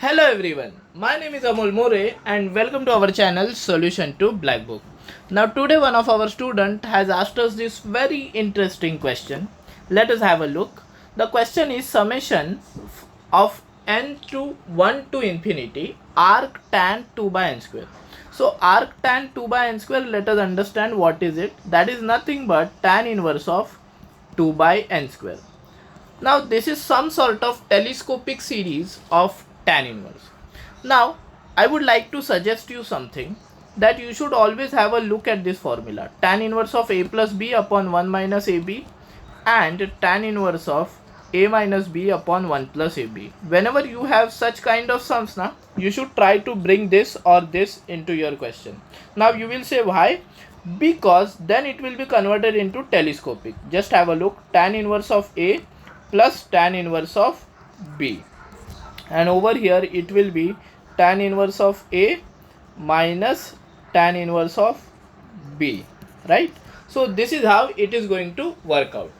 Hello everyone, my name is Amol More and welcome to our channel Solution to Blackbook. Now today one of our student has asked us this very interesting question. Let us have a look. The question is summation of n to 1 to infinity arc tan 2 by n square. So arc tan 2 by n square, let us understand what is it. That is nothing but tan inverse of 2 by n square. Now this is some sort of telescopic series of tan inverse. Now I would like to suggest you something, that you should always have a look at this formula, tan inverse of a plus b upon 1 minus ab and tan inverse of a minus b upon 1 plus ab. Whenever you have such kind of sums, now you should try to bring this or this into your question. Now you will say why? Because then it will be converted into telescopic. Just have a look, tan inverse of a plus tan inverse of b, and over here it will be tan inverse of a minus tan inverse of b, right? So this is how it is going to work out.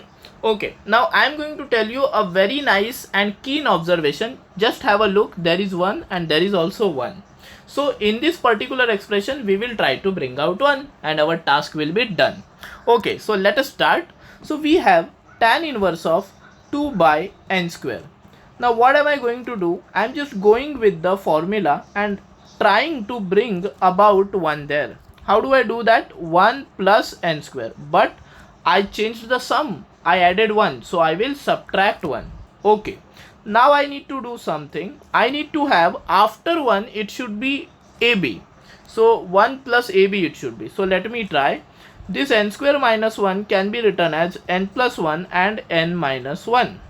Okay, now I am going to tell you a very nice and keen observation. Just have a look, there is 1 and there is also 1. So in this particular expression we will try to bring out 1 and our task will be done. Okay, so let us start. So we have tan inverse of 2 by n square. Now what am I going to do? I am just going with the formula and trying to bring about 1 there. How do I do that? 1 plus n square, but I changed the sum, I added 1, so I will subtract 1. Okay, now I need to do something. I need to have after 1 it should be ab, so 1 plus ab it should be. So let me try. This n square minus 1 can be written as n plus 1 and n minus 1.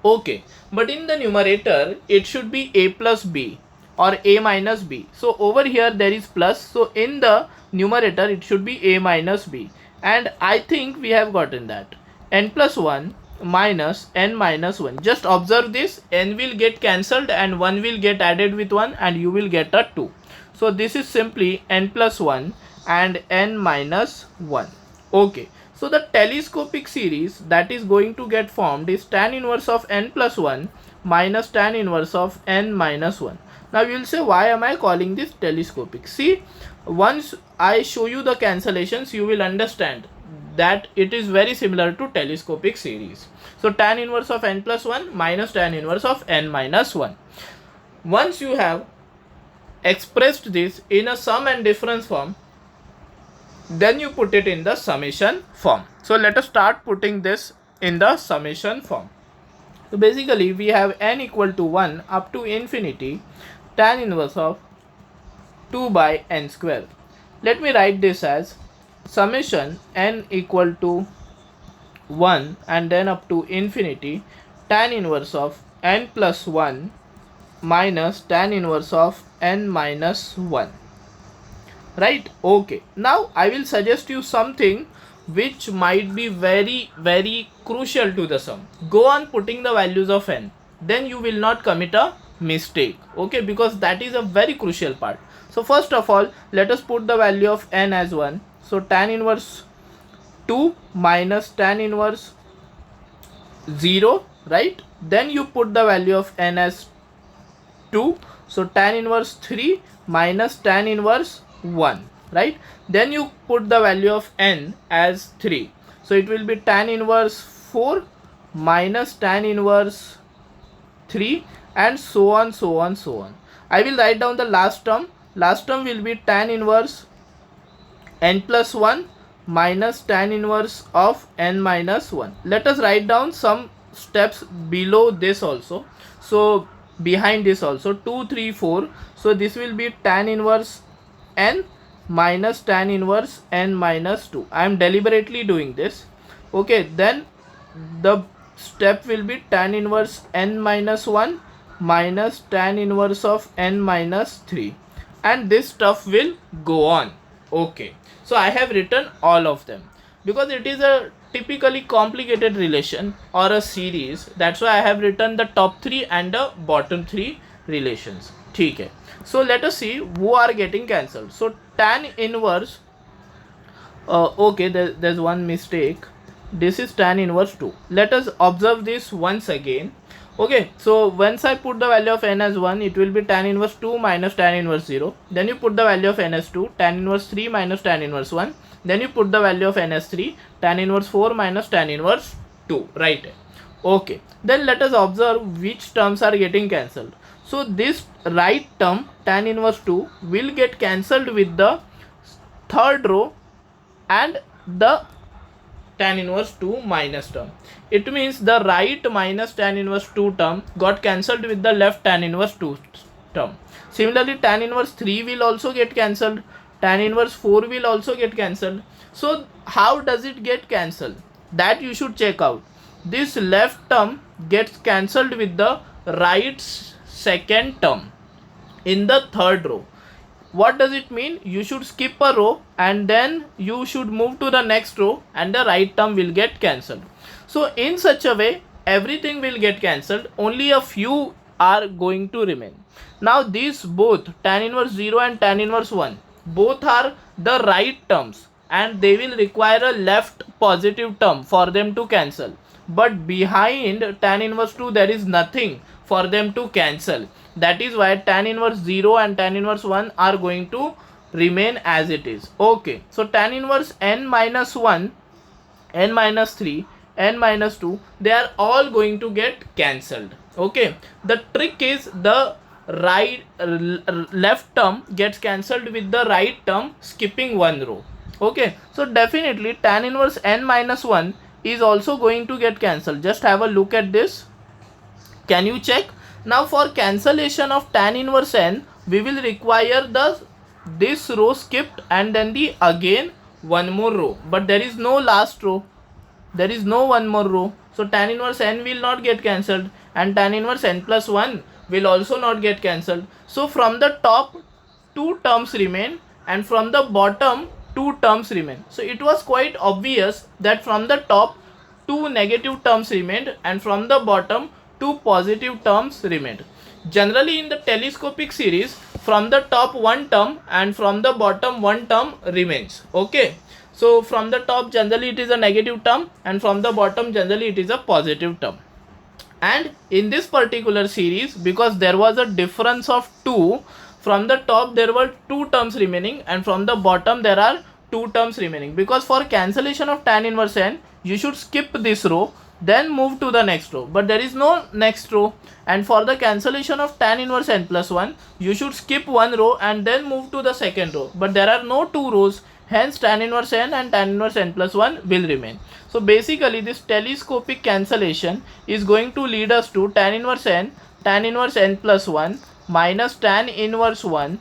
Okay, but in the numerator it should be a plus b or a minus b. So over here there is plus, so in the numerator it should be a minus b, and I think we have gotten that. N plus 1 minus n minus 1. Just observe this, n will get cancelled and 1 will get added with 1 and you will get a 2. So this is simply n plus 1 and n minus 1. Okay, so the telescopic series that is going to get formed is tan inverse of n plus 1 minus tan inverse of n minus 1. Now you will say, why am I calling this telescopic? See, once I show you the cancellations you will understand that it is very similar to telescopic series. So tan inverse of n plus 1 minus tan inverse of n minus 1. Once you have expressed this in a sum and difference form, then you put it in the summation form. So let us start putting this in the summation form. So basically we have n equal to 1 up to infinity tan inverse of 2 by n square. Let me write this as summation n equal to 1 and then up to infinity tan inverse of n plus 1 minus tan inverse of n minus 1. Right? Okay, now I will suggest you something which might be very crucial to the sum. Go on putting the values of n, then you will not commit a mistake. Okay, because that is a very crucial part. So first of all, let us put the value of n as 1. So tan inverse 2 minus tan inverse 0, right? Then you put the value of n as 2. So tan inverse 3 minus tan inverse 1, right? Then you put the value of n as 3. So it will be tan inverse 4 minus tan inverse 3 and so on, so on, so on. I will write down the last term. Last term will be tan inverse n plus 1 minus tan inverse of n minus 1. Let us write down some steps below this also. So behind this also 2, 3, 4. So this will be tan inverse n minus tan inverse n minus 2. I am deliberately doing this. Okay, then the step will be tan inverse n minus 1 minus tan inverse of n minus 3, and this stuff will go on. Okay, so I have written all of them because it is a typically complicated relation or a series. That's why I have written the top 3 and the bottom 3 relations. Okay, so let us see who are getting cancelled. So tan inverse, okay, there's one mistake. This is tan inverse 2. Let us observe this once again. Okay, so once I put the value of n as 1, it will be tan inverse 2 minus tan inverse 0. Then you put the value of n as 2, tan inverse 3 minus tan inverse 1. Then you put the value of n as 3, tan inverse 4 minus tan inverse 2, right? Okay, then let us observe which terms are getting cancelled. So this right term tan inverse 2 will get cancelled with the third row and the tan inverse 2 minus term. It means the right minus tan inverse 2 term got cancelled with the left tan inverse 2 term. Similarly, tan inverse 3 will also get cancelled. Tan inverse 4 will also get cancelled. So how does it get cancelled? That you should check out. This left term gets cancelled with the right second term in the third row. What does it mean? You should skip a row and then you should move to the next row and the right term will get cancelled. So in such a way, everything will get cancelled, only a few are going to remain. Now these both tan inverse 0 and tan inverse 1 both are the right terms and they will require a left positive term for them to cancel. But behind tan inverse 2 there is nothing for them to cancel. That is why tan inverse 0 and tan inverse 1 are going to remain as it is. Okay, so tan inverse n minus 1, n minus 3, n minus 2, they are all going to get cancelled. Okay, the trick is the left term gets cancelled with the right term skipping one row. Okay, so definitely tan inverse n minus 1 is also going to get cancelled. Just have a look at this. Can you check? Now for cancellation of tan inverse n, we will require this row skipped and then the again one more row. But there is no last row. There is no one more row. So tan inverse n will not get cancelled and tan inverse n plus 1 will also not get cancelled. So from the top, 2 terms remain and from the bottom, 2 terms remain. So it was quite obvious that from the top, 2 negative terms remained and from the bottom, 2 positive terms remained. Generally in the telescopic series, from the top 1 term and from the bottom 1 term remains. Okay, so from the top generally it is a negative term and from the bottom generally it is a positive term. And in this particular series, because there was a difference of 2, from the top there were 2 terms remaining and from the bottom there are 2 terms remaining. Because for cancellation of tan inverse n, you should skip this row then move to the next row, but there is no next row. And for the cancellation of tan inverse n plus 1, you should skip one row and then move to the second row, but there are no 2 rows, hence tan inverse n and tan inverse n plus 1 will remain. So basically this telescopic cancellation is going to lead us to tan inverse n plus 1 minus tan inverse 1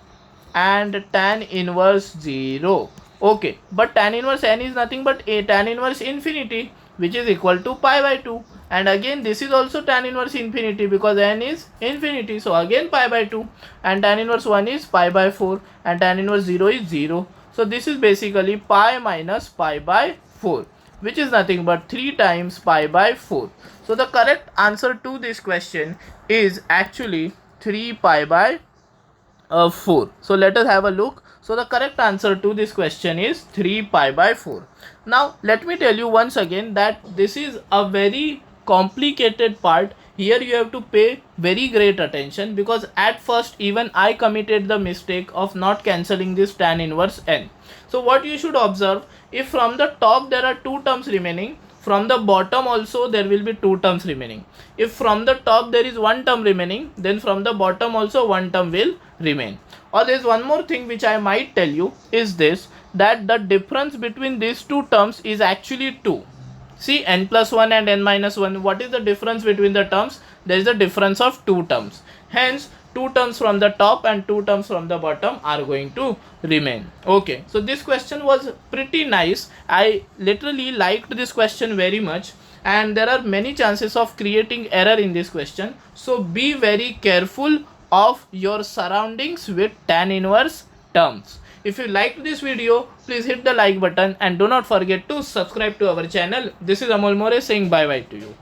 and tan inverse 0. Okay, but tan inverse n is nothing but a tan inverse infinity, which is equal to pi by 2, and again this is also tan inverse infinity because n is infinity, so again pi by 2, and tan inverse 1 is pi by 4 and tan inverse 0 is 0. So this is basically pi minus pi by 4, which is nothing but 3 times pi by 4. So the correct answer to this question is actually 3 pi by 4. So let us have a look. So the correct answer to this question is 3 pi by 4. Now let me tell you once again that this is a very complicated part. Here you have to pay very great attention because at first even I committed the mistake of not cancelling this tan inverse n. So what you should observe, if from the top there are 2 terms remaining, from the bottom also there will be 2 terms remaining. If from the top there is 1 term remaining, then from the bottom also 1 term will remain. Or there is one more thing which I might tell you is this, that the difference between these 2 terms is actually 2. See, n plus 1 and n minus 1, what is the difference between the terms? There is a difference of 2 terms. Hence 2 terms from the top and 2 terms from the bottom are going to remain. Okay, so this question was pretty nice. I literally liked this question very much, and there are many chances of creating error in this question. So be very careful of your surroundings with tan inverse terms. If you liked this video, please hit the like button and do not forget to subscribe to our channel. This is Amol More saying bye bye to you.